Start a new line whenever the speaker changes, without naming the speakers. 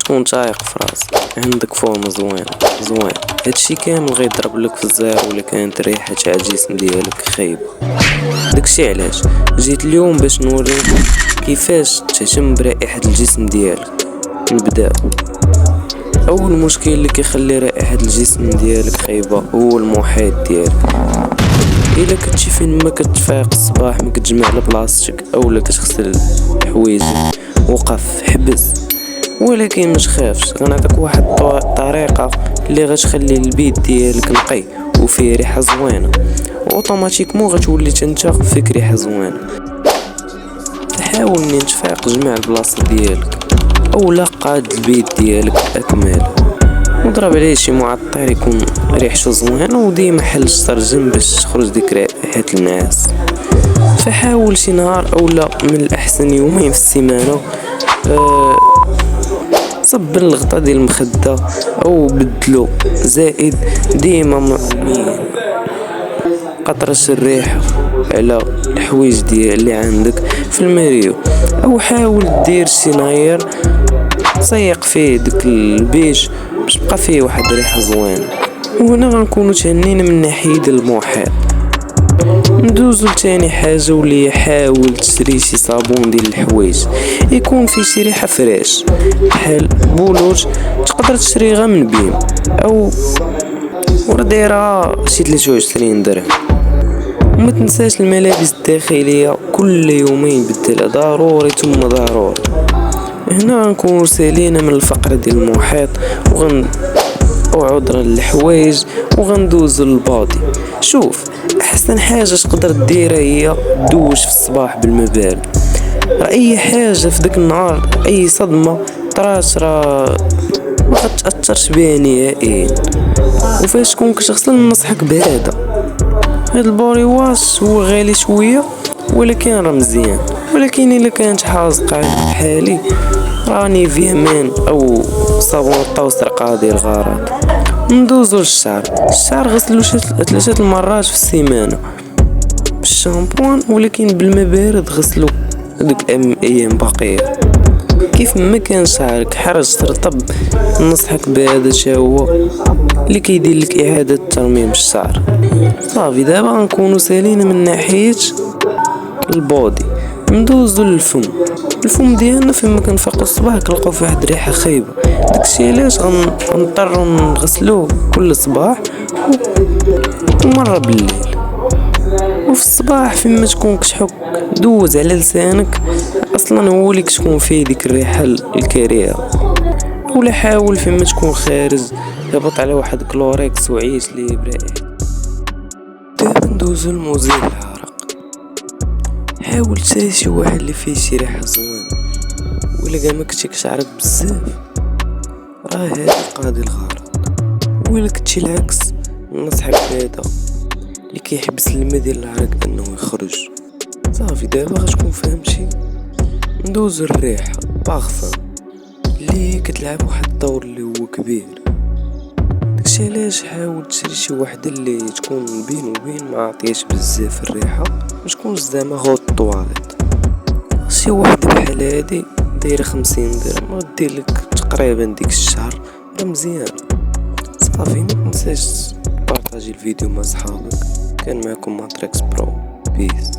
تكون تايق في راسك، عندك فورم زوين. هادشي كامل غيضرب لك في الزهر ولا كانت ريحة تاع الجسم ديالك خايبة. داكشي علاش جيت اليوم باش نوريك كيفاش تهتم برائحة الجسم ديالك. نبداو. اول مشكل اللي كيخلي رائحة الجسم ديالك خايبة هو المحيط ديالك. الا كنتي فين ما كتفيق الصباح ما كتجمع لبلاصتك اولا كتغسل حوايجك، وقف حبس. ولكن مش خافش، غنعطيك واحد الطريقه اللي غتخلي البيت ديالك نقي وفيه ريحه زوينه، اوتوماتيكمون غتولي انت فيك ريحه زوينه. حاول ان تفيق جمع البلاصه ديالك اولا قاد البيت ديالك اكمل، وضرب عليه شي معطر يكون ريحته زوينه، وديما حل السرجم باش تخرج ديك ريحه النعاس. فحاول شي نهار اولا من الاحسن يومين في السيمانه صب الغطا ديال المخده او بدلو، زائد ديما قطرش الريحه على الحوايج ديال اللي عندك في المريو، او حاول دير شي ناير سيق فيه داك البيج باش تبقى فيه واحد الريحه زوينه. وهنا غنكونوا تهنينا من ناحيه المحيط. ندوزو لتاني حاجه واللي حاول تشري شي صابون ديال الحوايج يكون فيه شي ريحه فريش، بحال بولوج تقدر تشريها من بيم او ورديرها شي 23 درهم. وما تنساش الملابس الداخليه كل يومين بدلها ضروري ثم ضروري. هنا غنكونوا سالينا من الفقره ديال المحيط وعذرا الحوايج، وغندوزو للباطي. شوف، احسن حاجه تقدر ديرها هي دوش في الصباح بالماء بارد. اي حاجه في داك النهار، اي صدمه طرات ما غتاثرش بها نهائيا. وفاش تكون كتغسل نصحك بهذا، هاد البوري واش هو غالي شويه ولكن راه مزيان. ولكن الا كانت حازقه بحالي راني فيه مان او صابون الطوستر قاضي الغرض. ندوزو للشعر. الشعر غسلو 3 المرات في السيمانه بالشامبوان، ولكن بالماء بارد غسلو هذوك الايام باقيه. كيف ما كان شعرك حرج ترطب نصحك بهذا تا هو اللي كيدير لك اعاده ترميم الشعر. صافي، دابا غنكونوا سالينا من ناحيه البودي. ندوزو للفم ديالنا. فيما كنفيقو الصباح كنلقاو فيه واحد الريحه خايبه، داكشي علاش غنضطروا نغسلوه كل صباح ومره بالليل. وفي الصباح فيما تكون كتحك دوز على لسانك، اصلا هو اللي كتكون فيه ديك الريحه الكريهه. ولا حاول فيما تكون خارج هبط على واحد كلوريكس وعيش ليه برائحه. دابا ندوزو لمزيل العرق. حاول تشري شي واحد اللي فيه شي ريحه زوينه، ولا كاع ما كنتي كتعرق بزاف راه هذا قاضي الغرض. ولا كنتي العكس نصحك بهذا اللي كيحبس الماء ديال العرق انه يخرج. صافي، دابا غتكون فهمتي. ندوزو الريحه باغفان اللي كتلعب واحد الدور اللي هو كبير. داكشي علاش حاول تشري شي وحده اللي تكون بين وبين ما عطياش بزاف الريحه، ما تكونش زعما غوط طواليت. شي وحده بحال هادي دايره 50 درهم ودير لك تقريبا ديك الشهر، راه مزيان. صافي، ما تنساش بارطاجي الفيديو مع صحابك. كان معكم ماتريكس برو، بيس.